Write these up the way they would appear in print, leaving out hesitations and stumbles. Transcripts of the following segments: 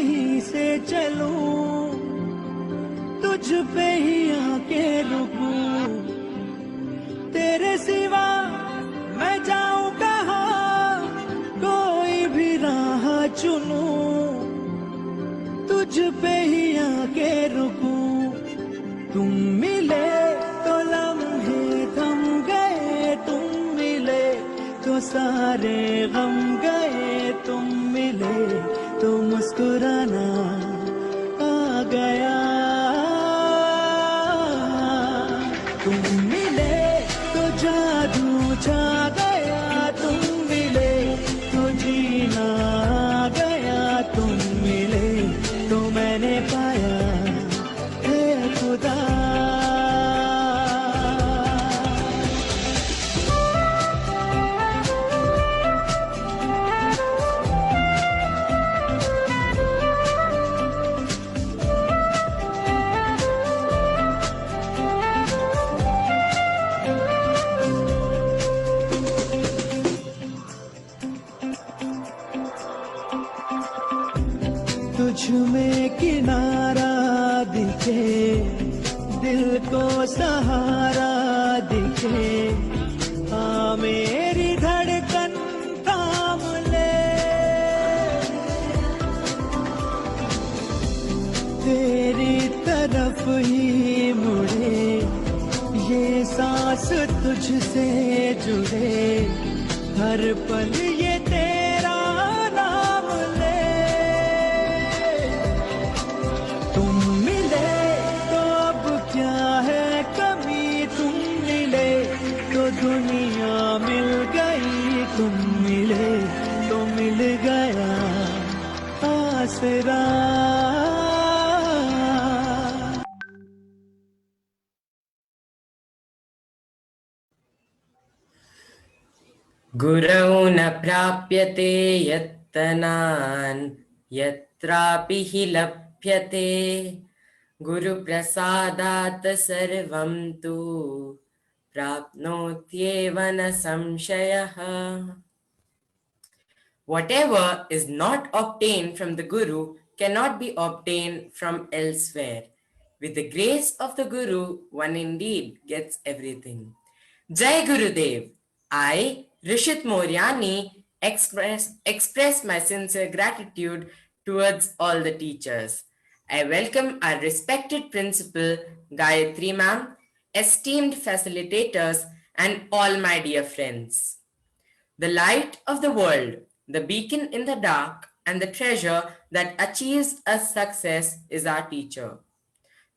यहीं से चलूं, तुझ पे ही आके रुकूं, तेरे सिवा मैं जाऊं कहाँ, कोई भी राह चुनूं, तुझ पे ही आके रुकूं। तुम मिले तो लम्हे थम गए, तुम मिले तो सारे गम गए, तुम मिले तो मुस्कुराना आ गया। तुम मिले तो जादू छा गया, तुम मिले तो जीना आ गया, तुम मिले तो मैंने पाया है खुदा। तुझ में किनारा दिखे, दिल को सहारा दिखे, हाँ मेरी धड़कन थाम ले, तेरी तरफ ही मुड़े, ये सांस तुझसे जुड़े, हर पल ये तेरा नाम ले। तुम मिले तो अब क्या है कमी, तुम मिले तो दुनिया मिल गई, तुम मिले तो मिल गया आसरा। गुरौ न प्राप्यते यत्तनान् यत्रापि हि लभ्यते, गुरुप्रसादात् सर्वं तु प्राप्नोत्येव न संशयः। Whatever is not obtained from the Guru cannot be obtained from elsewhere. With the grace of the Guru, one indeed gets everything. Jai Gurudev. I, Rishit Moryani, express my sincere gratitude towards all the teachers. I welcome our respected principal, Gayatri ma'am, esteemed facilitators, and all my dear friends. The light of the world, the beacon in the dark, and the treasure that achieves us success is our teacher.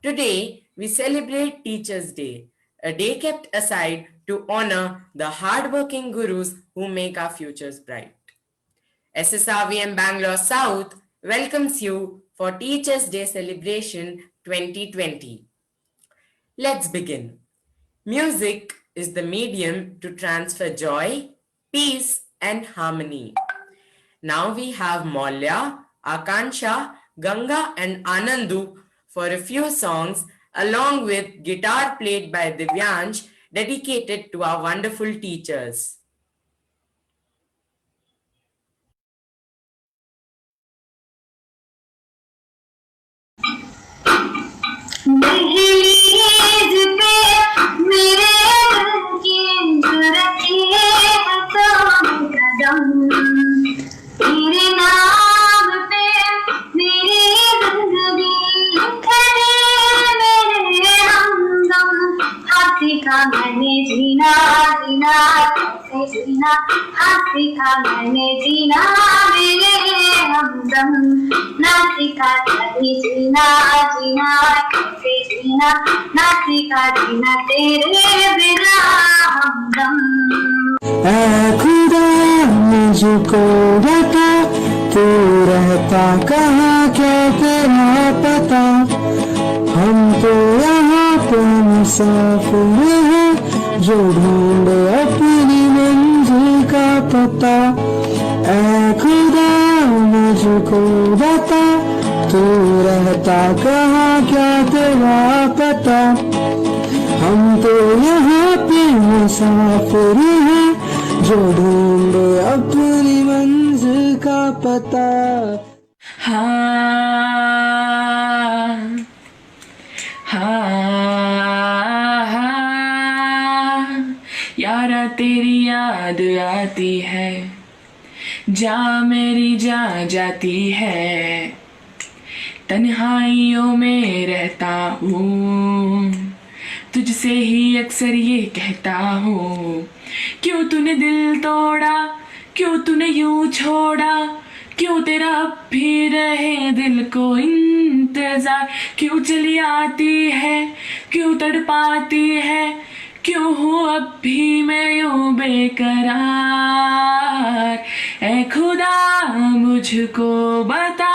Today, we celebrate Teachers' Day, a day kept aside to honor the hardworking gurus who make our futures bright. SSRVM Bangalore South welcomes you for Teachers' Day celebration 2020. Let's begin. Music is the medium to transfer joy, peace, and harmony. Now we have Maulya, Akansha, Ganga, and Anandu for a few songs, along with guitar played by Divyansh, dedicated to our wonderful teachers. तेरे नाम पे मेरी जिंदगी मेरे हमदम, हाथ सीखा मैंने जीना जीना कैसे जीना, हाथ सीखा मैंने जीना मेरे हमदम, ना सीखा कभी जीना जीना कैसे जीना, ना सीखा जीना तेरे बिना हमदम। खुदा मुझको बता, तू रहता कहाँ क्या तेरा पता, हम तो यहाँ पे मुसाफिर हैं जो ढूंढे अपनी मंजिल का पता। ऐ खुदा मुझको बता, तू रहता कहाँ क्या तेरा पता, हम तो यहाँ पे मुसाफिर हैं जो ढूंढे अपनी मंजिल का पता। हाँ जाती है, जा मेरी जा जाती है, तन्हाइयों में रहता हूँ, तुझसे ही अक्सर ये कहता हूँ, क्यों तूने दिल तोड़ा, क्यों तूने यूं छोड़ा, क्यों तेरा अब भी रहे दिल को इंतजार, क्यों चली आती है, क्यों तड़पाती है, क्यों हूँ अब भी मैं यूं बेकरार, ऐ खुदा मुझको बता,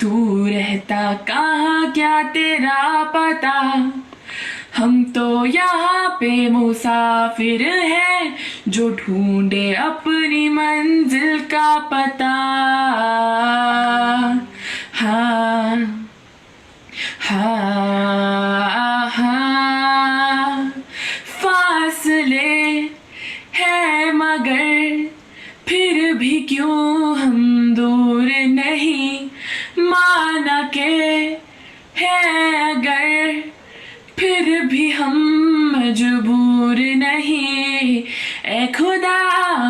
तू रहता कहाँ क्या तेरा पता, हम तो यहाँ पे मुसाफिर हैं, जो ढूंढे अपनी मंजिल का पता। हाँ हाँ हाँ, फासले है मगर फिर भी क्यों हम दूर नहीं, माना के है अगर फिर भी हम मजबूर नहीं, ऐ खुदा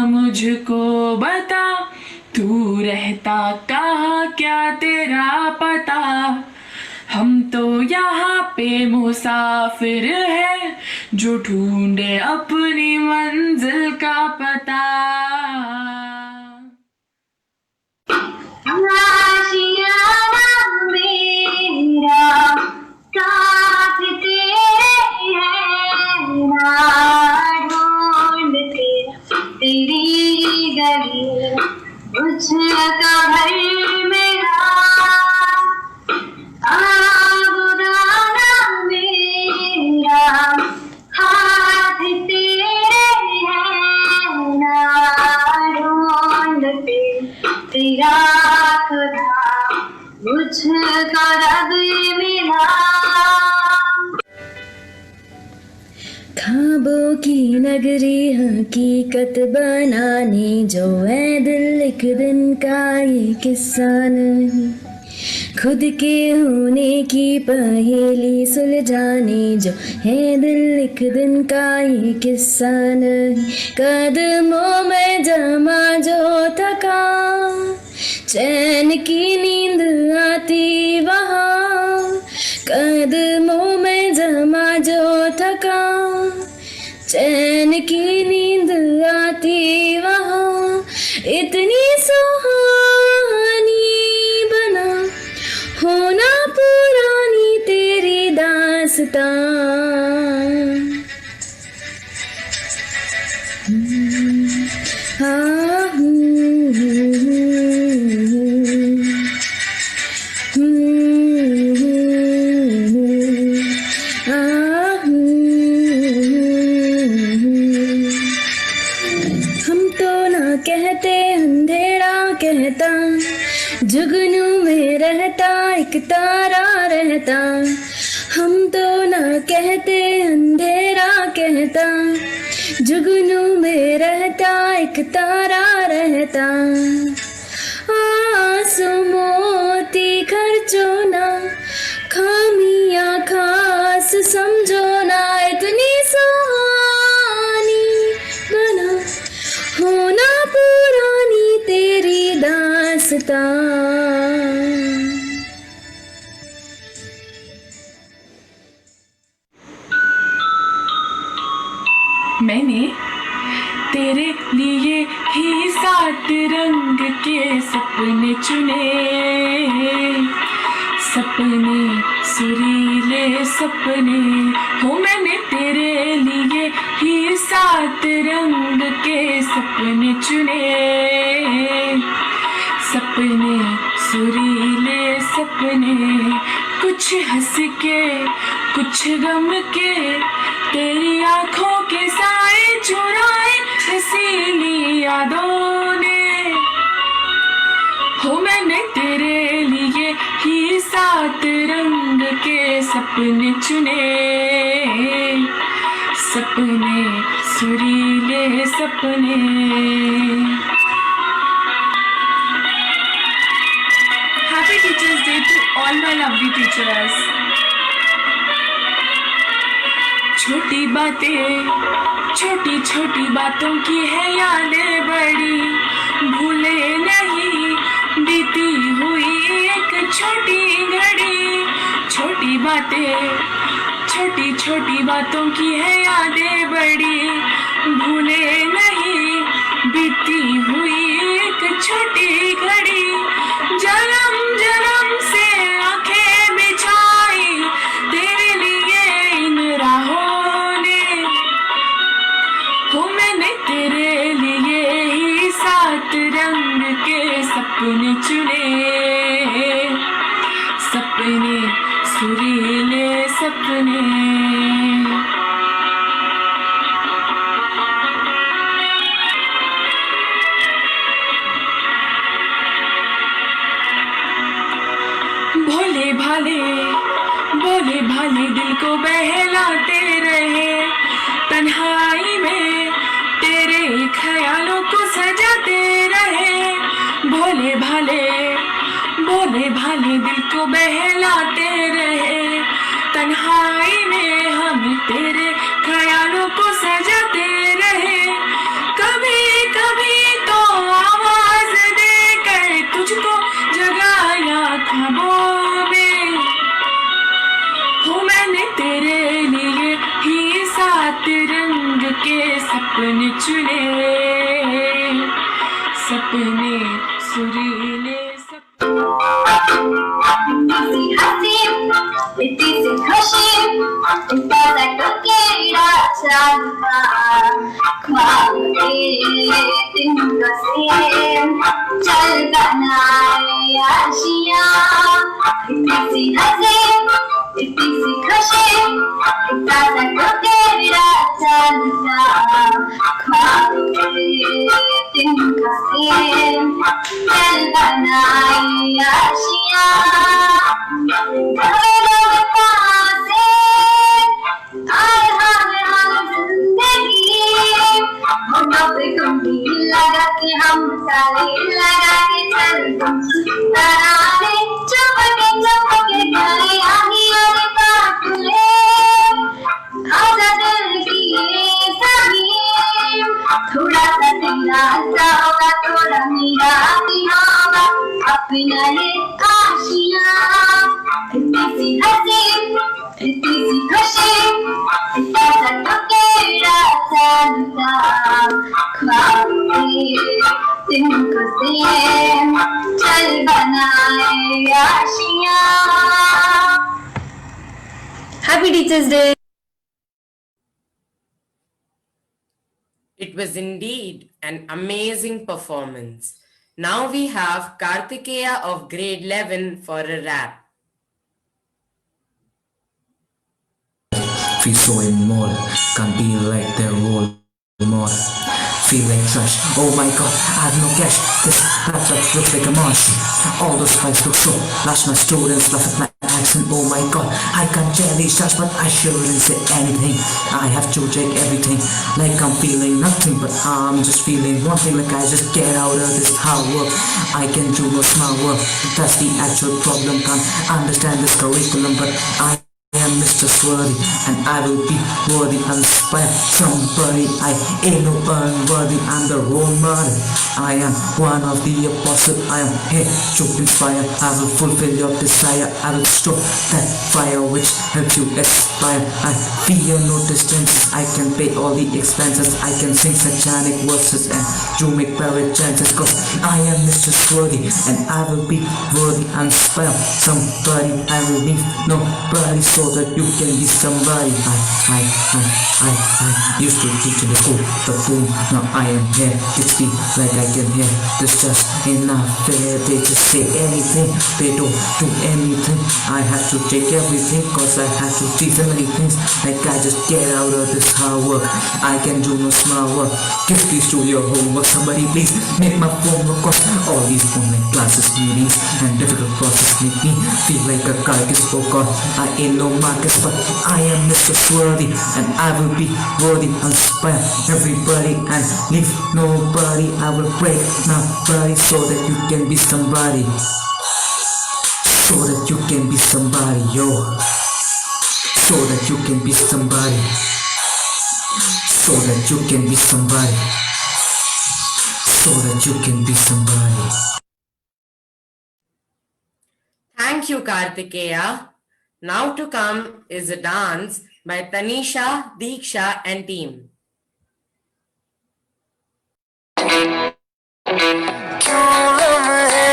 मुझको बता, तू रहता कहाँ क्या तेरा पता, हम तो यहाँ पे मुसाफिर हैं, जो ढूंढे अपनी मंजिल का पता। आशियाना मेरा साथ तेरे है ना, ढूंढते तेरी गली मुझका घर मेरा, आगुदाना मेरा हाथ तेरे है ना, ढूंढते तेरा खुदा मुझको रब मिला। ख्वाबों की नगरी हकीकत बनाने जो है दिल, एक दिन का ये किस्सा नहीं, खुद के होने की पहेली सुलझाने जो है दिल, एक दिन का ये किस्सा नहीं, कदमों में जमा जो थका, चैन की नींद आती वहाँ, कदमों में जमा जो थका, चैन की नींद आती वहाँ, इतनी सुहानी बना होना पुरानी तेरी दास्तां, हम तो ना कहते अंधेरा कहता, जुगनू में रहता एक तारा रहता, हम तो ना कहते अंधेरा कहता, जुगनू में रहता एक तारा रहता, आंसू मोती खर्चो ना, खामियां खास समझो ना, इतनी सुहानी बना होना पुरानी तेरी दास्तां। मैंने तेरे लिए ही 7 रंग के सपने चुने, सपने सुरीले सपने हो, मैंने तेरे लिए ही 7 रंग के सपने चुने, सपने सुरीले सपने, कुछ हंस के कुछ गम के, तेरी आंखों के साए चुराए हसीनी यादों ने, हो मैंने तेरे लिए ही 7 रंग के सपने चुने, सपने सुरीले सपने। Happy Teachers Day to all my lovely teachers. छोटी बातें, छोटी छोटी बातों की है यादें बड़ी, भूले नहीं बीती हुई एक छोटी घड़ी। छोटी बातें, छोटी छोटी बातों की है यादें बड़ी, भूले नहीं बीती हुई एक छोटी घड़ी। जन्म जन्म से आंखें बिछाई तेरे लिए इन राहों ने, हो मैंने तेरे लिए ही 7 रंग के सपने चुने, सपने सुरीले सपने। भोले भाले, भोले भाले दिल को बहलाते रहे, तन्हाई में तेरे ख्यालों को सजाते रहे। भोले भाले, भोले भाले दिल को बहलाते रहे, तन्हाई में हम तेरे ख्यालों को सजाते रहे। कभी कभी तो आवाज देकर तुझको जगाया ख्वाबों में, हो मैंने तेरे लिए ही 7 रंग के सपने चुने, सपने सुरीले सपने। इतनी हंसी, इतनी सी खुशी, इतना टुकेड़ा चलता, ख्वाब के दिन कसे चल बनाए आशियाँ। इतनी सी हंसी, इतनी सी खुशी, इतना टुकेड़ा चलता, ख्वाब के दिन कसे चल बनाए आशियाँ। लगा के हम सारे लगा के चल तराने चुपके गए आगे और काटले आजा दिल की सभी। थोड़ा सा तेरा होगा, थोड़ा मेरा भी होगा, अपना ये आशियाँ। इतनी सी हंसी, इतनी सी खुशी, इतना सा टुकेड़ा चलता, ख्वाब के तुमको से चल बनाए आशियाँ। Happy Teachers Day! It was indeed an amazing performance. Now we have Kartikeya of grade 11 for a rap. Feel so immoral, can't be like their role model. Feel like trash, oh my god, I have no cash. This laptop looks like a Martian. All those files look so lush, my students laugh at my accent, oh my god. I can't tell these touch, but I sure didn't say anything. I have to take everything, like I'm feeling nothing, but I'm just feeling one thing, like I just get out of this hard work. I can do no smart work, that's the actual problem. Can't understand this curriculum, but I am Mr. Swarthy, and I will be worthy, inspire somebody. I ain't no unworthy, I'm the role model. I am one of the apostles, I am here to inspire. I will fulfill your desire, I will stoke that fire which helps you aspire. I fear no distances, I can pay all the expenses. I can sing satanic verses and you make private chances, cause I am Mr. Swarthy, and I will be worthy, inspire somebody. I will leave nobody so that you can be somebody. I used to teach in the school, but boom, now I am here. It's me like I can hear. There's just enough fair. They just say anything, they don't do anything. I have to take everything, cause I have to teach so many things. Like I just get out of this hard work, I can do no smart work. Give please do your homework, somebody please make my homework. Cause all these online classes, meetings and difficult process make me feel like a carcass. Oh god, I ain't no Marcus, but I am Mr. Swarthy, and I will be worthy, inspire everybody and leave nobody. I will break nobody so that you can be somebody, so that you can be somebody, yo, so that you can be somebody. so that you can be somebody, so that you can be somebody. Thank you, Kartikeya. Now to come is a dance by Tanisha, Deeksha and team. क्यों लम्हे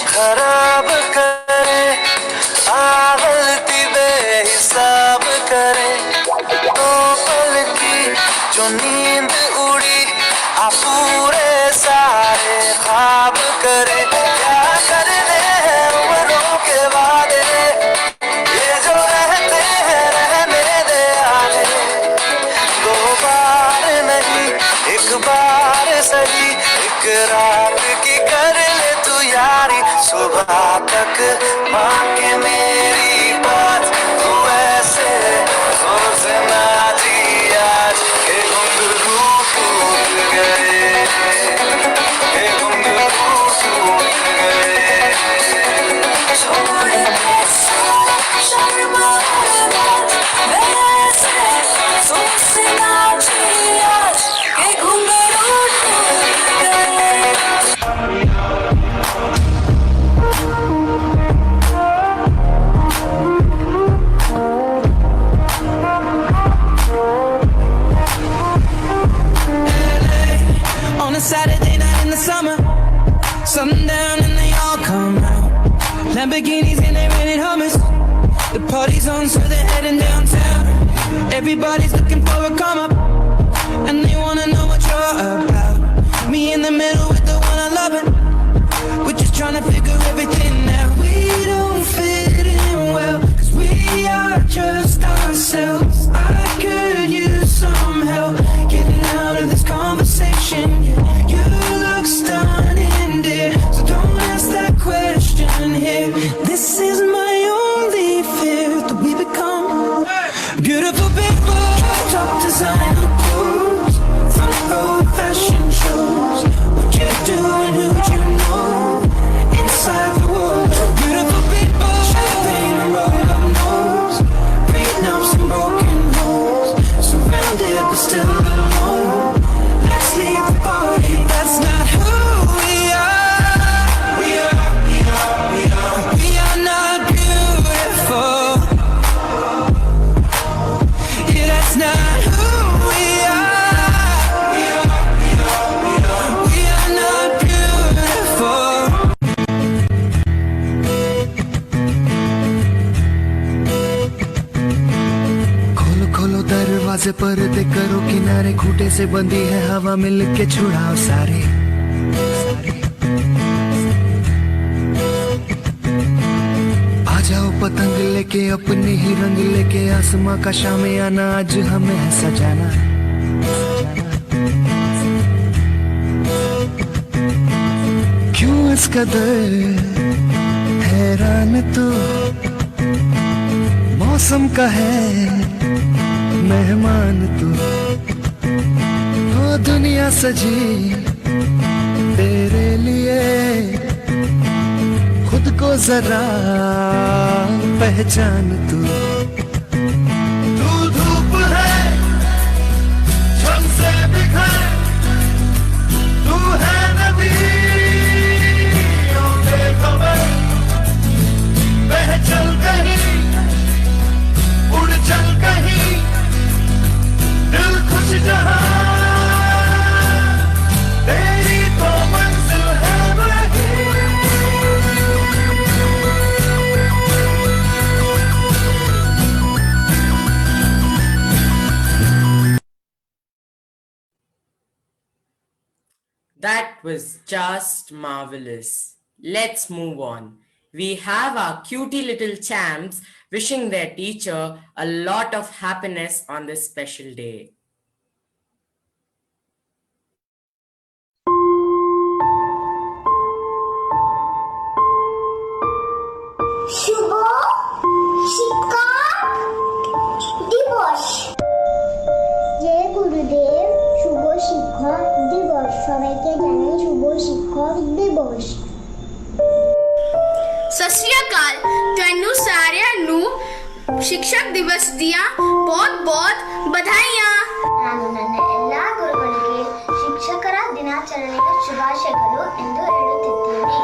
खराब करे, गलती बेहिसाब करे, दो पल की जो नींद उड़ी आ पूरे सारे ख्वाब करे। क्या करने हैं उम्रों के वादे, ये जो रहते हैं रहने दे आने, दो बार नहीं एक बार सही, एक रात की कर ले तू यारी, सुबह तक माँ के मेरी बात, तू ऐसे रोज ना जी आज के घुंघरू टूट गए, के घुंघरू टूट गए। छोड़ दे शर्मा वैसे सोच ना जी आज के घुंघरू टूट गए। On a Saturday night in the summer, sundown and they all come out. Lamborghinis and they rented Hummers. The party's on, so they're heading downtown. Everybody's looking for a come up, and they wanna know what you're about. Me in the middle with the one I love it. We're just trying to figure everything out. We don't fit in well, 'cause we are just ourselves. I could use some help getting out of this conversation. Yeah, you look stunning, dear, so don't ask that question here. This is my only fear, that we become beautiful people. Top designer clothes, front row fashion shows. What you do and who'd you know inside the walls? Beautiful people, champagne and roll up nose, prenups and broken homes, surrounded but still alone. Let's leave the party. That's not who we are. We are not beautiful. Yeah, that's not who we are. We are not beautiful. खोलो खोलो दरवाजे पर्दे करो किनारे, खूंटे से बंधी है हवा मिल के छुड़ाओ सारे। आ जाओ पतंग लेके अपने ही रंग लेके, आसमां का शाम आना आज हमें है सजाना। क्यों इस कदर हैरान तू, मौसम का है मेहमान तू, हो दुनिया सजी तेरे लिए, खुद को जरा पहचान तू। तू धूप है झम से बिखर, तू है नदियों के खबर, बह चल कहीं उड़ चल कहीं, दिल खुश जहां तेरी तो मंजिल है वही। That was just marvelous. Let's move on. We have our cutie little champs wishing their teacher a lot of happiness on this special day. শুভ শিক্ষা দিবস। জয় গুরুদেব, শুভ শিক্ষক দিবস। সবাইকে জানাই শুভ শিক্ষক দিবস। ਸਤਿ ਸ਼੍ਰੀ ਅਕਾਲ ਤੁਹਾਨੂੰ ਸਾਰਿਆਂ ਨੂੰ ಶಿಕ್ಷಕ ದಿವಸ ਦੀਆਂ ਬਹੁਤ ਬਹੁਤ ਵਧਾਈਆਂ। ನಾನು ನನ್ನ ಎಲ್ಲ ಶುಭಾಶಯಗಳು ಎಂದು ಹೇಳುತ್ತಿದ್ದೇನೆ.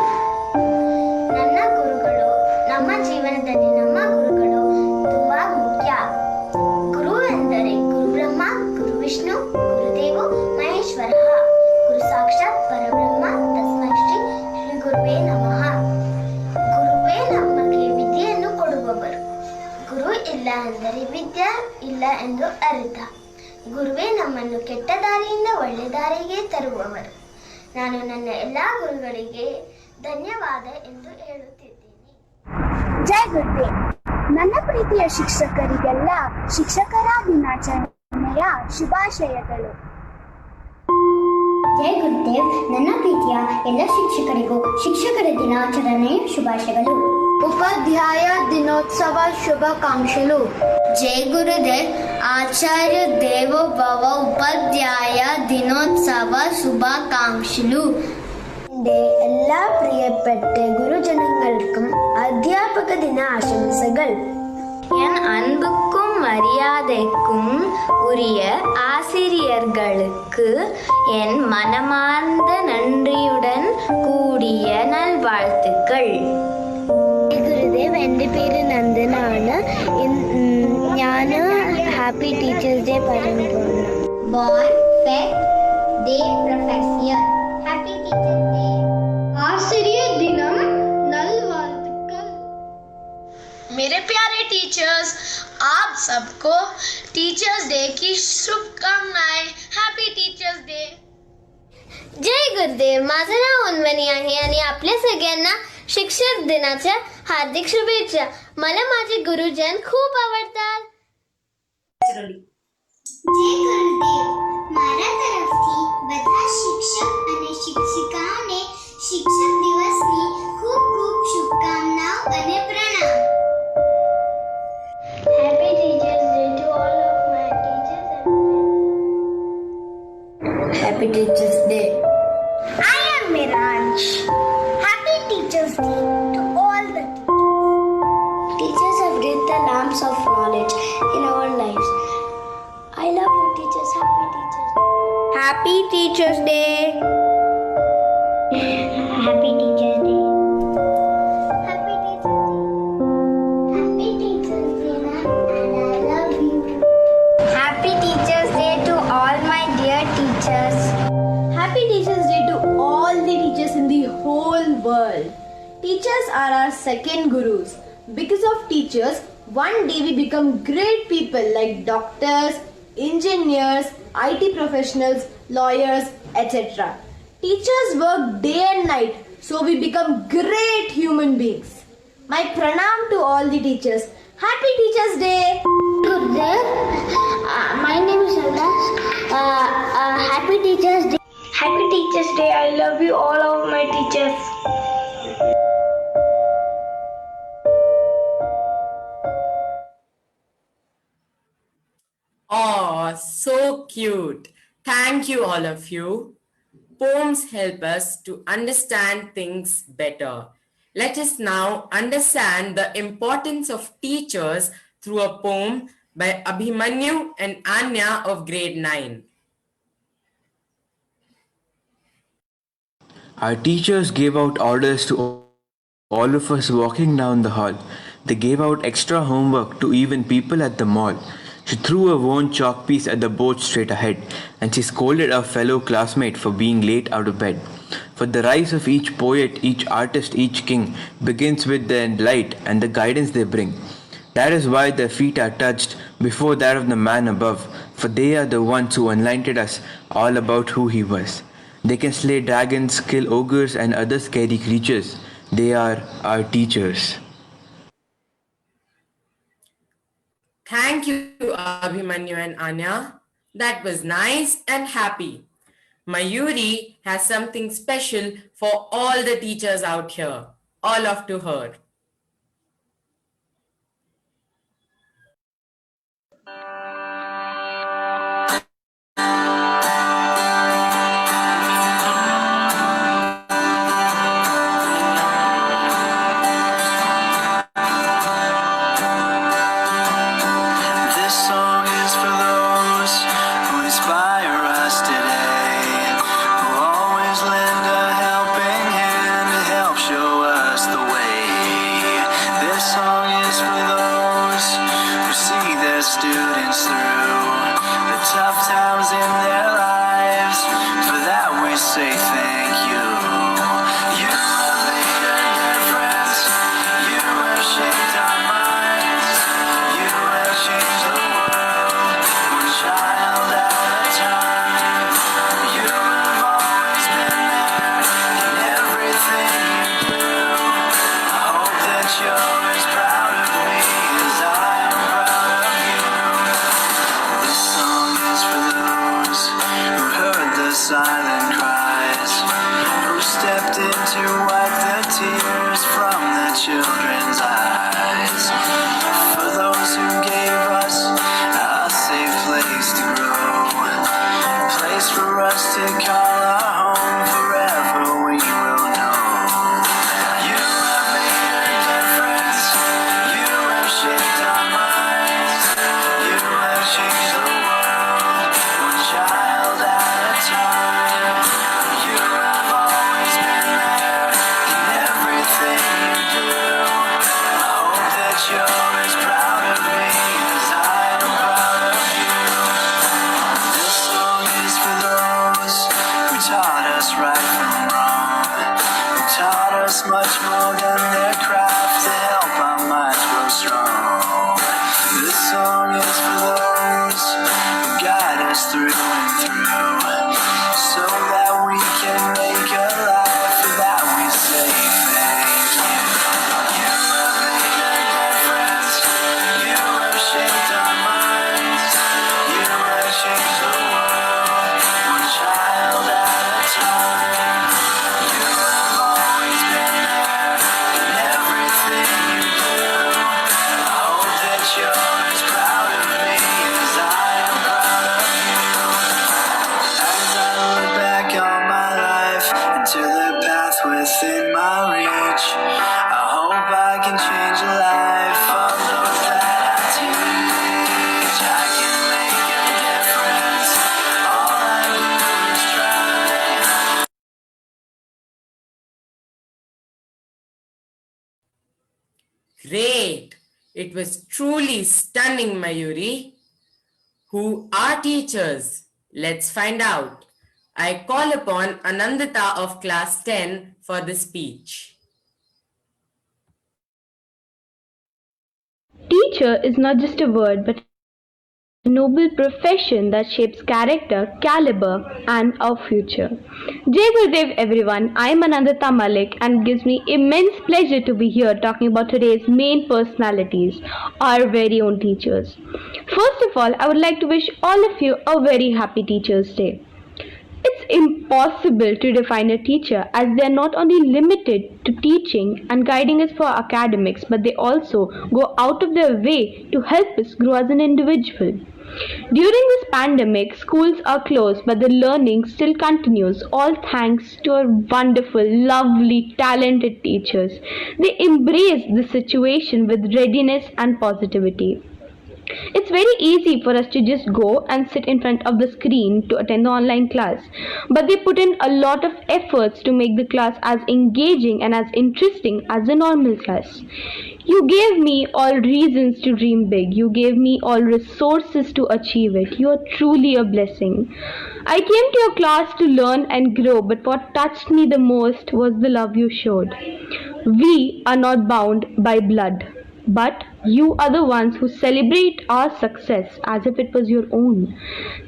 ನನ್ನ ಗುರುಗಳು, ನಮ್ಮ ಜೀವನದಲ್ಲಿ ನಮ್ಮ ಗುರುಗಳು ತುಂಬಾ ಮುಖ್ಯ. ಗುರು ಎಂದರೆ ಗುರು ಬ್ರಹ್ಮ, ಗುರು ವಿಷ್ಣು, ಗುರುದೇವೋ ಮಹೇಶ್ವರ, ಗುರು ಸಾಕ್ಷಾತ್ ಪರಬ್ರಹ್ಮ, ತಸ್ಮೈ ಶ್ರೀ ಶ್ರೀ ಗುರುವೇ ನಮಃ. ಗುರುವೇ ನಮಗೆ ವಿದ್ಯೆಯನ್ನು ಕೊಡುವವರು. ಗುರು ಇಲ್ಲ ಎಂದರೆ ವಿದ್ಯೆ ಇಲ್ಲ ಎಂದು ಅರ್ಥ. ಗುರುವೇ ನಮ್ಮನ್ನು ಕೆಟ್ಟ ದಾರಿಯಿಂದ ಒಳ್ಳೆ ದಾರಿಗೆ ತರುವವರು. ನಾನು ನನ್ನ ಎಲ್ಲ ಗುರುಗಳಿಗೆ ಧನ್ಯವಾದ ಎಂದು ಹೇಳುತ್ತಿದ್ದೇನೆ. ಜೈ ಗುರುದೇವ್. ನನ್ನ ಪ್ರೀತಿಯ ಶಿಕ್ಷಕರಿಗೆಲ್ಲ ಶಿಕ್ಷಕರ ದಿನಾಚರಣೆಯ ಶುಭಾಶಯಗಳು. ಜೈ ಗುರುದೇವ್. ನನ್ನ ಪ್ರೀತಿಯ ಎಲ್ಲ ಶಿಕ್ಷಕರಿಗೂ ಶಿಕ್ಷಕರ ದಿನಾಚರಣೆಯ ಶುಭಾಶಯಗಳು. ಉಪಾಧ್ಯಾಯ ದಿನೋತ್ಸವ ಶುಭಾಕಾಂಕ್ಷಲು. ಜೈ ಗುರುದೇವ್. ಆಚಾರ್ಯ ದೇವೋ ಭವ ಉಪಾಧ್ಯಾಯ ದಿನೋತ್ಸವ ശുഭാകാംക്ഷലു. എൻ്റെ എല്ലാ പ്രിയപ്പെട്ട ഗുരുജനങ്ങൾക്കും അധ്യാപക ദിന ആശംസകൾ. என் அன்புக்கும் மரியாதைக்கும் உரிய ஆசிரியர்களுக்கு என் மனமார்ந்த நன்றியுடன் கூடிய நல்வாழ்த்துக்கள். ഗുരുദേവ്, എൻ്റെ പേര് നന്ദനാണ്. ഞാൻ ഹാപ്പി ടീച്ചേഴ്സ് ഡേ പറയാൻ പോകുന്നു. Born, fed, day, professor. Happy Teachers Day. ஆசிரியர் தினம் நல்வாழ்த்துக்கள். मेरे प्यारे टीचर्स, आप सबको टीचर्स डे की शुभकामनाएं. Happy teachers day. जय गुरुदेव. माझं नाव उन्मनी आहे आणि आपल्या सगळ्यांना शिक्षक दिनाच्या हार्दिक शुभेच्छा. मला माझे गुरुजन खूप आवडतात. જય ગુરુદેવ. મારા તરફથી બધા શિક્ષક અને શિક્ષિકાઓને શિક્ષક દિવસની ખૂબ ખૂબ શુભકામનાઓ અને પ્રણામ. Happy Teachers Day to all of my teachers and friends. Happy Teachers Day. I am Miransh. Happy Teachers Day to all the teachers. Teachers have lit the lamps of knowledge in our lives. I love you, teachers. Happy Teachers Day. Happy Teachers Day. Happy Teachers Day. Happy Teachers Day. Happy Teachers Day, ma'am, and I love you. Happy Teachers Day to all my dear teachers. Happy Teachers Day to all the teachers in the whole world. Teachers are our second gurus. Because of teachers, one day we become great people like doctors, engineers, IT professionals, lawyers, etc. Teachers work day and night, so we become great human beings. My pranam to all the teachers. Happy Teachers Day! Gurudev, my name is Ulas. Happy Teachers Day. Happy Teachers Day. I love you, all of my teachers. Oh, so cute. Thank you, all of you. Poems help us to understand things better. Let us now understand the importance of teachers through a poem by Abhimanyu and Anya of grade 9. Our teachers gave out orders to all of us walking down the hall. They gave out extra homework to even people at the mall. She threw a worn chalk piece at the board straight ahead, and she scolded our fellow classmate for being late out of bed. For the rise of each poet, each artist, each king begins with their light and the guidance they bring. That is why their feet are touched before that of the man above, for they are the ones who enlightened us all about who he was. They can slay dragons, kill ogres and other scary creatures. They are our teachers. Thank you, Abhimanyu and Anya. That was nice and happy. Mayuri has something special for all the teachers out here. All off to her. This song is for those who inspire us today, who always lend a hand. that you're as proud of me as I am proud of you. This song is for those who heard the silent cries, who stepped in to wipe the tears from the children's eyes. For those who gave us a safe place to grow, a place for us to call our home, forever we will know. You have made a difference, you have shaped our minds, you have changed the world, one child at a time. You have always been there in everything you do. I hope that you're as proud of me as I am proud of you. This song is for those who taught us right from wrong, who taught us much more than their craft to help our minds grow strong. This song is for those who guide us through and through, so that we can make a life that we say thank you. You have made a difference, you have shaped our minds, you have changed the world, one child at a time. You have always been there in everything you do. I hope that you're as proud of me as I am proud of you. As I look back on my life into the path within my reach, I hope I can change the life of those that I teach. I can make a difference, all I do is try. Great! It was truly stunning, Mayuri. Who are teachers? Let's find out. I call upon Anandita of class 10 for the speech. Teacher is not just a word but a noble profession that shapes character, caliber, and our future. Jai Gurudev everyone, I am Anandita Malik and it gives me immense pleasure to be here talking about today's main personalities, our very own teachers. First of all, I would like to wish all of you a very happy Teachers' Day. It's impossible to define a teacher as they are not only limited to teaching and guiding us for academics, but they also go out of their way to help us grow as an individual. During this pandemic, schools are closed, but the learning still continues, all thanks to our wonderful, lovely, talented teachers. They embrace the situation with readiness and positivity. It's very easy for us to just go and sit in front of the screen to attend the online class, but they put in a lot of efforts to make the class as engaging and as interesting as a normal class. You gave me all reasons to dream big. You gave me all resources to achieve it. You are truly a blessing. I came to your class to learn and grow, but what touched me the most was the love you showed. We are not bound by blood, but you are the ones who celebrate our success as if it was your own.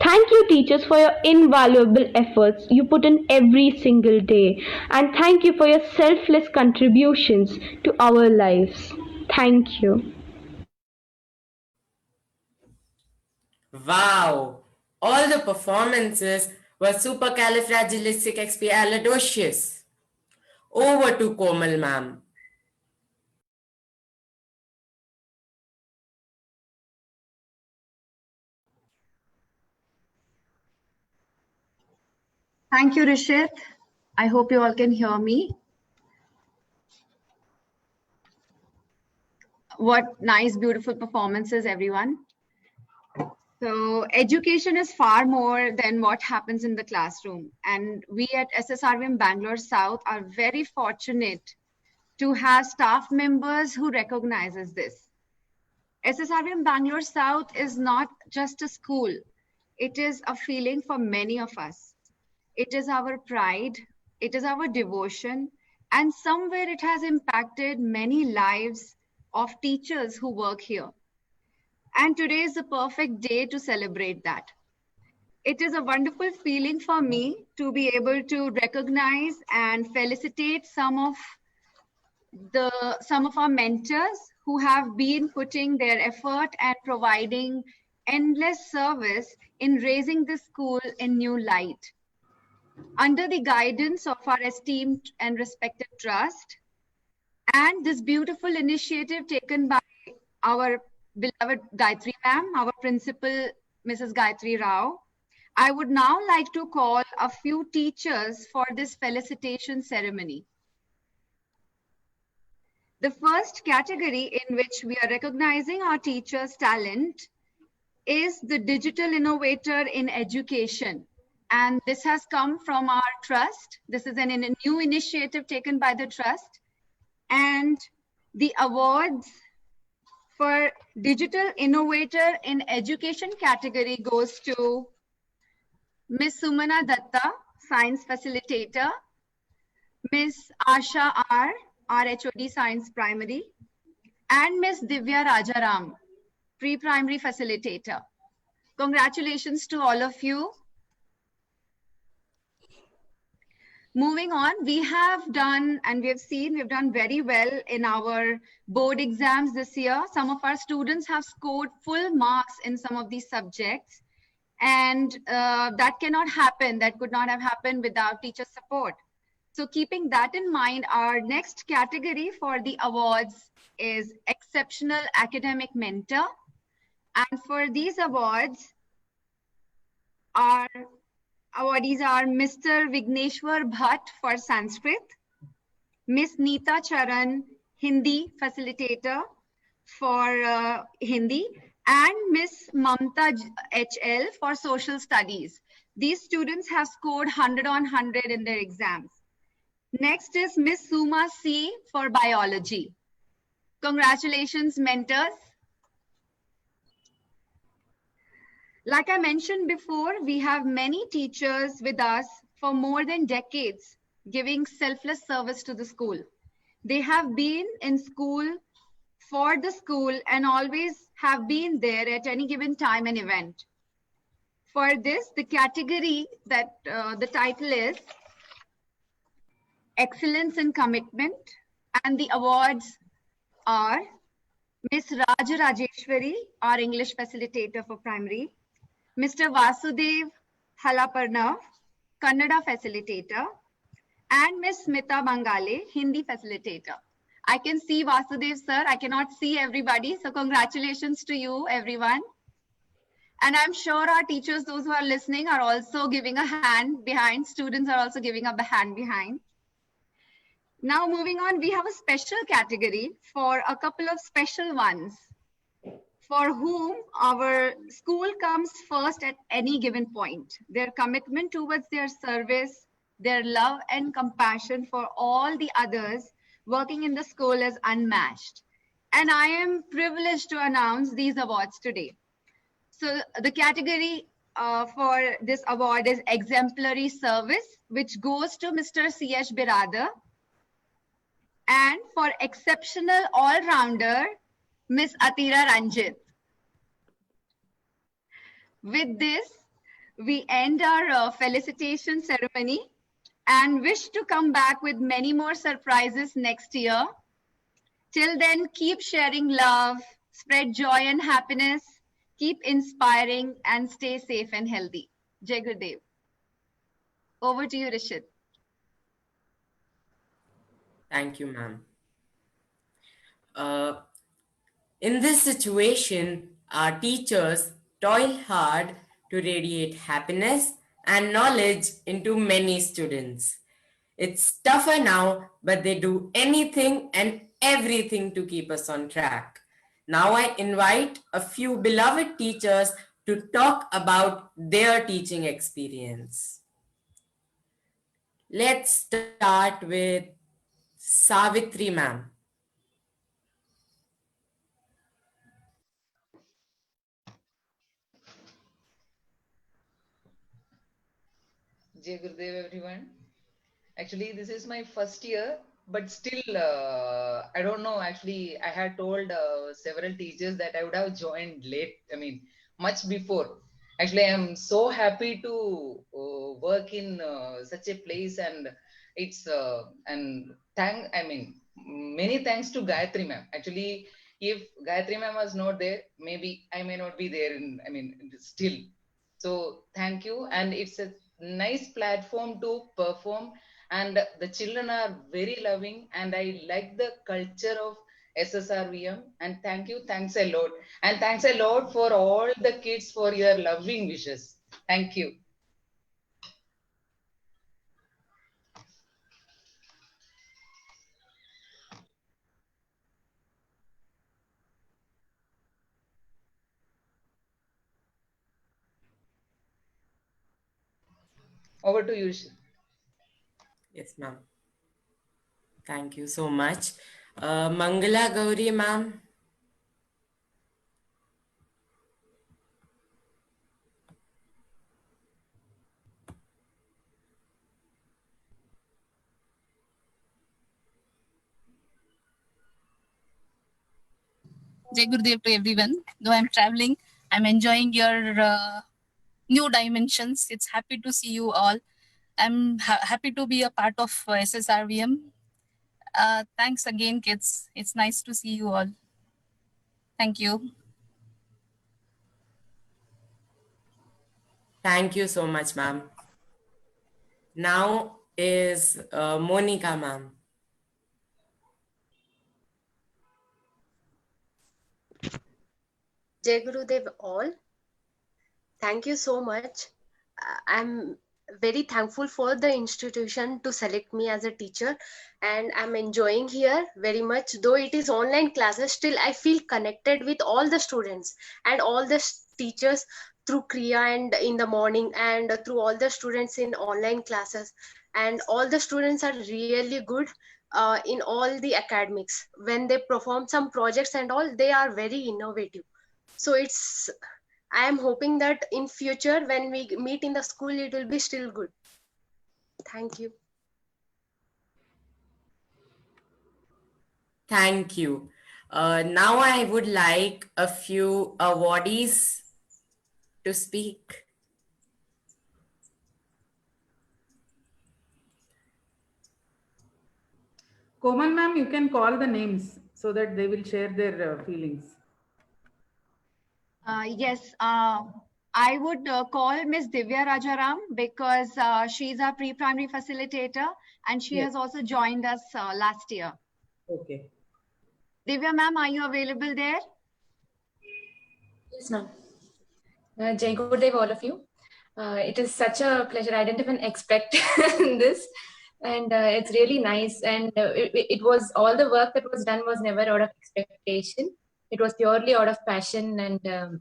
Thank you, teachers, for your invaluable efforts you put in every single day. And thank you for your selfless contributions to our lives. Thank you. Wow! All the performances were supercalifragilisticexpialidocious. Over to Komal ma'am. Thank you, Rishit. I hope you all can hear me. What nice, beautiful performances, everyone. So education is far more than what happens in the classroom. And we at SSRVM Bangalore South are very fortunate to have staff members who recognizes this. SSRVM Bangalore South is not just a school. It is a feeling for many of us. It is our pride, it is our devotion, and somewhere it has impacted many lives of teachers who work here. And today is the perfect day to celebrate that. It is a wonderful feeling for me to be able to recognize and felicitate some of some of our mentors who have been putting their effort and providing endless service in raising the school in new light. Under the guidance of our esteemed and respected trust, and this beautiful initiative taken by our beloved Gayatri ma'am, our principal, Mrs. Gayatri Rao, I would now like to call a few teachers for this felicitation ceremony. The first category in which we are recognizing our teachers' talent is the digital innovator in education. And this has come from our trust. This is a new initiative taken by the trust. And the awards for digital innovator in education category goes to Miss Sumana Datta, science facilitator, Miss Asha R, RHOD Science Primary, and Miss Divya Rajaram, pre-primary facilitator. Congratulations to all of you. Moving on, we have done, and we've done very well in our board exams this year. Some of our students have scored full marks in some of these subjects, and that cannot happen. That could not have happened without teacher support. So keeping that in mind, our next category for the awards is Exceptional Academic Mentor. And for these awards, our awardees are Mr. Vigneshwar Bhatt for Sanskrit, Miss Neeta Charan, Hindi facilitator for Hindi, and Miss Mamta HL for Social Studies. These students have scored 100 on 100 in their exams. Next is Miss Suma C for Biology. Congratulations, mentors. Like I mentioned before, we have many teachers with us for more than decades, giving selfless service to the school. They have been in school for the school and always have been there at any given time and event. For this, the category that the title is Excellence in Commitment, and the awards are Miss Raja Rajeshwari, our English facilitator for primary, Mr. Vasudev Halaparnav, Kannada facilitator, and Miss Smita Bangale, Hindi facilitator. I can see Vasudev sir, I cannot see everybody, so congratulations to you everyone. And I'm sure our teachers, those who are listening, are also giving a hand behind. Students are also giving a hand behind. Now moving on, we have a special category for a couple of special ones for whom our school comes first at any given point. Their commitment towards their service, their love and compassion for all the others working in the school is unmatched. And I am privileged to announce these awards today. So the category for this award is Exemplary Service, which goes to Mr. C.H. Biradar. And for Exceptional All-Rounder, Miss Atira Ranjit. With this, we end our felicitation ceremony and wish to come back with many more surprises next year. Till then, keep sharing love, spread joy and happiness, keep inspiring, and stay safe and healthy. Jai Gurudev. Over to you, Rishit. Thank you, ma'am. In this situation, our teachers toil hard to radiate happiness and knowledge into many students. It's tougher now, but they do anything and everything to keep us on track. Now I invite a few beloved teachers to talk about their teaching experience. Let's start with Savitri ma'am. Jai Gurudev, everyone. Actually, this is my first year, but still, I don't know. Actually, I had told several teachers that I would have joined late, much before. Actually, I am so happy to work in such a place, and it's, many thanks to Gayatri ma'am. Actually, if Gayatri ma'am was not there, maybe I may not be there still. So thank you. And it's a nice platform to perform. And the children are very loving. And I like the culture of SSRVM. And thank you. Thanks a lot. And thanks a lot for all the kids for your loving wishes. Thank you. Over to you. Yes, ma'am. Thank you so much. Mangala Gauri, ma'am. Jai Gurudev to everyone. Though I'm traveling, I'm enjoying your new dimensions. It's happy to see you all. I'm happy to be a part of SSRVM. Thanks again, kids. It's nice to see you all. Thank you. Thank you so much, ma'am. Now is Monica, ma'am. Jai Gurudev all. Thank you so much. I'm very thankful for the institution to select me as a teacher, and I'm enjoying here very much. Though it is online classes, still I feel connected with all the students and all the teachers through Kriya and in the morning, and through all the students in online classes. And all the students are really good in all the academics. When they perform some projects and all, they are very innovative. So I am hoping that in future when we meet in the school, it will be still good. Thank you. Thank you. Now I would like a few awardees to speak. Komal ma'am, you can call the names so that they will share their feelings. Yes, I would call Miss Divya Rajaram because she's our pre-primary facilitator and she has also joined us last year. Okay. Divya ma'am, are you available there? Yes, ma'am. Jai Gurudev, all of you. It is such a pleasure. I didn't even expect this. And it's really nice. And it was all the work that was done was never out of expectation. It was purely out of passion and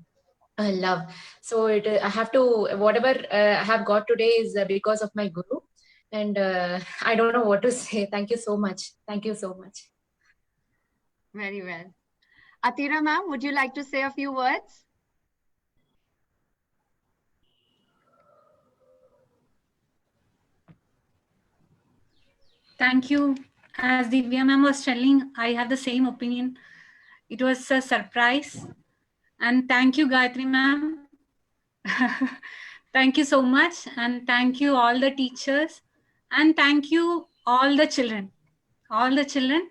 love. So I have to, whatever I have got today is because of my guru. And I don't know what to say. Thank you so much. Thank you so much. Very well. Atira ma'am, would you like to say a few words? Thank you. As Divya ma'am was telling, I have the same opinion. It was a surprise. And thank you, Gayatri ma'am. Thank you so much. And thank you all the teachers. And thank you all the children. All the children.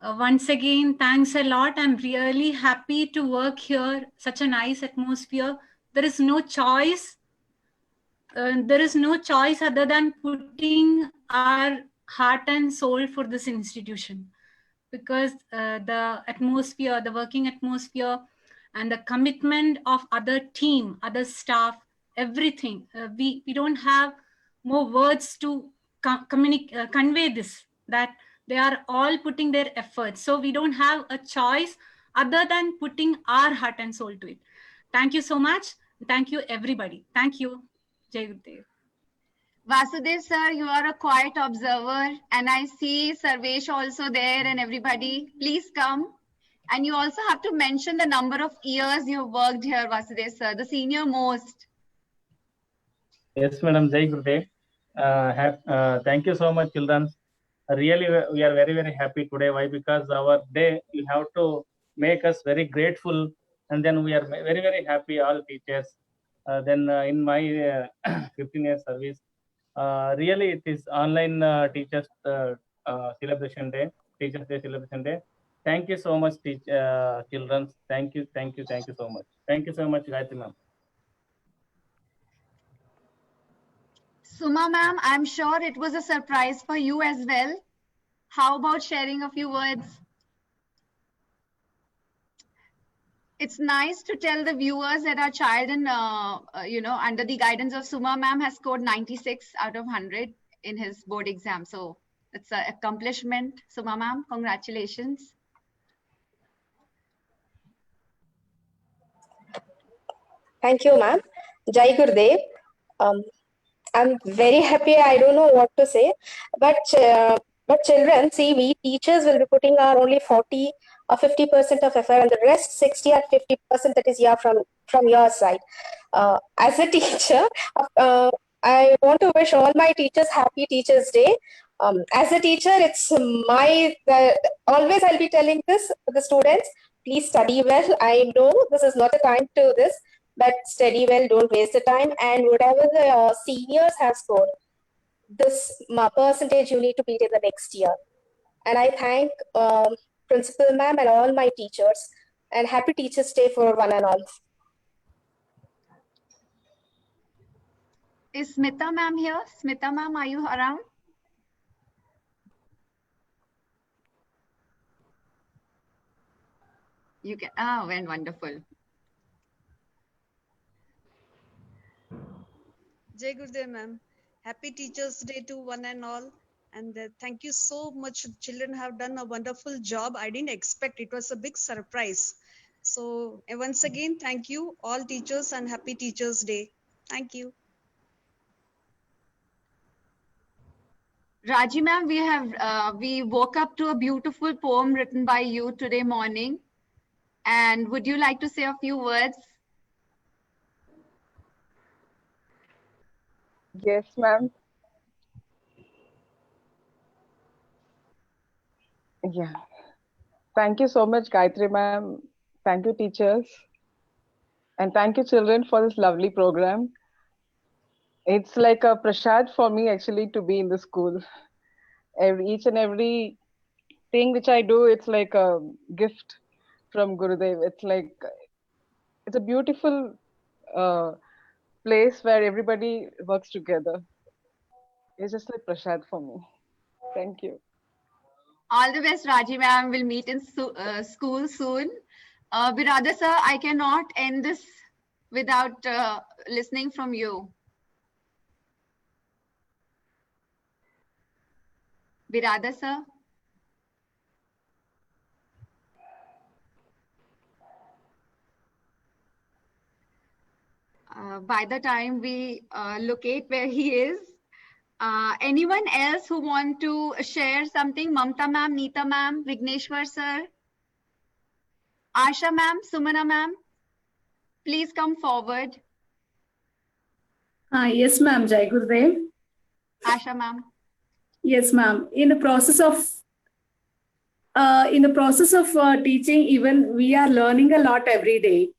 Once again, thanks a lot. I'm really happy to work here. Such a nice atmosphere. There is no choice. There is no choice other than putting our heart and soul for this institution, because the atmosphere, the working atmosphere, and the commitment of other team, other staff, everything. We don't have more words to convey this, that they are all putting their efforts. So we don't have a choice other than putting our heart and soul to it. Thank you so much. Thank you, everybody. Thank you. Jai Gurudev. Vasudev sir, you are a quiet observer and I see Sarvesh also there and everybody. Please come. And you also have to mention the number of years you have worked here, Vasudev sir, the senior most. Yes, Madam. Jai Gurudev. Thank you so much, children. Really, we are very, very happy today. Why? Because our day, you have to make us very grateful. And then we are very, very happy, all teachers. In my 15 years service, really it is online teachers celebration day. Teachers Day celebration day. Thank you so much, children. Thank you so much. Thank you so much, Gayatri ma'am. Suma ma'am, I'm sure it was a surprise for you as well. How about sharing a few words? It's nice to tell the viewers that our child under the guidance of Suma ma'am has scored 96 out of 100 in his board exam. So it's an accomplishment. Suma ma'am, congratulations. Thank you, ma'am. Jai Gurudev. I'm very happy. I don't know what to say, but children, see, we teachers will be putting our only 40 or 50% of effort, and the rest 60 or 50% that is from your side. As a teacher, I want to wish all my teachers happy Teachers Day. As a teacher, it's always I'll be telling this to the students. Please study well. I know this is not a time to this, but study well, don't waste the time, and whatever the seniors have scored, this percentage you need to beat in the next year. And I thank Principal ma'am and all my teachers, and happy Teachers Day for one and all. Is Smita ma'am here? Smita ma'am, are you around? You can. Oh, well, wonderful. Jai Gurudev ma'am. Happy Teachers Day to one and all. And thank you so much. Children have done a wonderful job. I didn't expect. It was a big surprise. So once again, thank you all teachers and happy Teachers Day. Thank you. Raji ma'am, we woke up to a beautiful poem written by you today morning. And would you like to say a few words? Yes, ma'am. Yeah. Thank you so much, Gayatri ma'am. Thank you, teachers. And thank you, children, for this lovely program. It's like a prasad for me, actually, to be in the school. Each and every thing which I do, it's like a gift from Gurudev. It's a beautiful place where everybody works together. It's just like prasad for me. Thank you. All the best, Raji ma'am. We'll meet in school soon. Birada sir, I cannot end this without listening from you. Birada sir. By the time we locate where he is, anyone else who want to share something? Mamta ma'am, Neeta ma'am, Vigneshwar sir, Asha ma'am, Sumana ma'am, please come forward. Yes, ma'am. Jai Gurudev. Asha ma'am. Yes, ma'am. In the process of teaching, even we are learning a lot every day.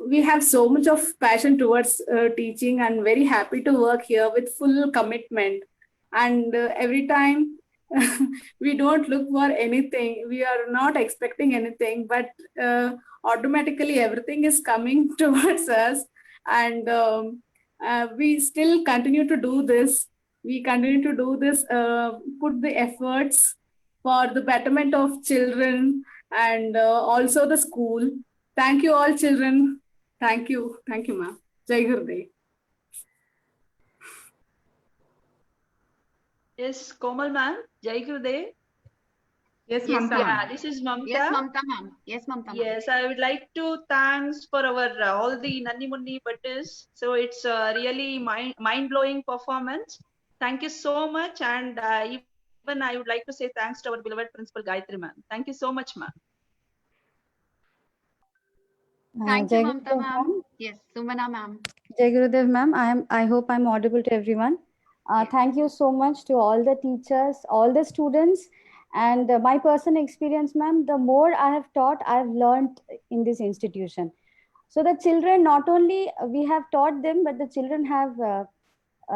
We have so much of passion towards teaching, and very happy to work here with full commitment. And every time we don't look for anything, we are not expecting anything, but automatically everything is coming towards us. And we still continue to do this. We continue to do this, put the efforts for the betterment of children and also the school. Thank you all children. Thank you. Thank you, ma'am. Jai Gurudev. Yes, Komal ma'am. Jai Gurudev. Yes, Yes, Mamta. yeah, This is Mamta. Yes, Mamta ma'am. Yes, Mamta ma'am. Yes, I would like to thanks for our all the Nanni Munni Buttis. So it's a really mind-blowing performance. Thank you so much, and even I would like to say thanks to our beloved Principal Gayatri ma'am. Thank you so much, ma'am. Thank you, Jai Mamta Gurudev, ma'am. Yes, Sumana ma'am. Jai Gurudev, ma'am. I hope I'm audible to everyone. Thank you so much to all the teachers, all the students, and my personal experience, ma'am. The more I have taught, I've learned in this institution. So the children, not only we have taught them, but the children have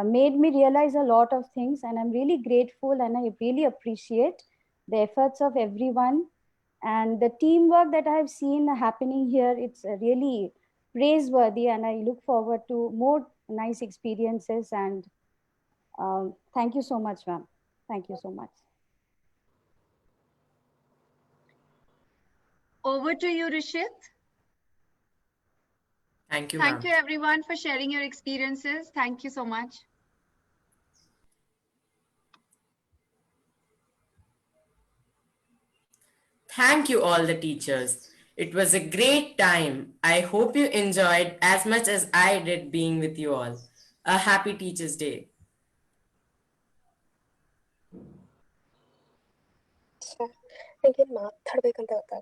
made me realize a lot of things, and I'm really grateful, and I really appreciate the efforts of everyone, and the teamwork that I have seen happening here. It's really praiseworthy, and I look forward to more nice experiences. And thank you so much, ma'am. Thank you so much. Over to you, Rishit. Thank you, Thank ma'am. you everyone for sharing your experiences. Thank you so much. Thank you, all the teachers. It was a great time. I hope you enjoyed as much as I did being with you all. A happy Teachers' Day. लेकिन माँ third पे कंटे बता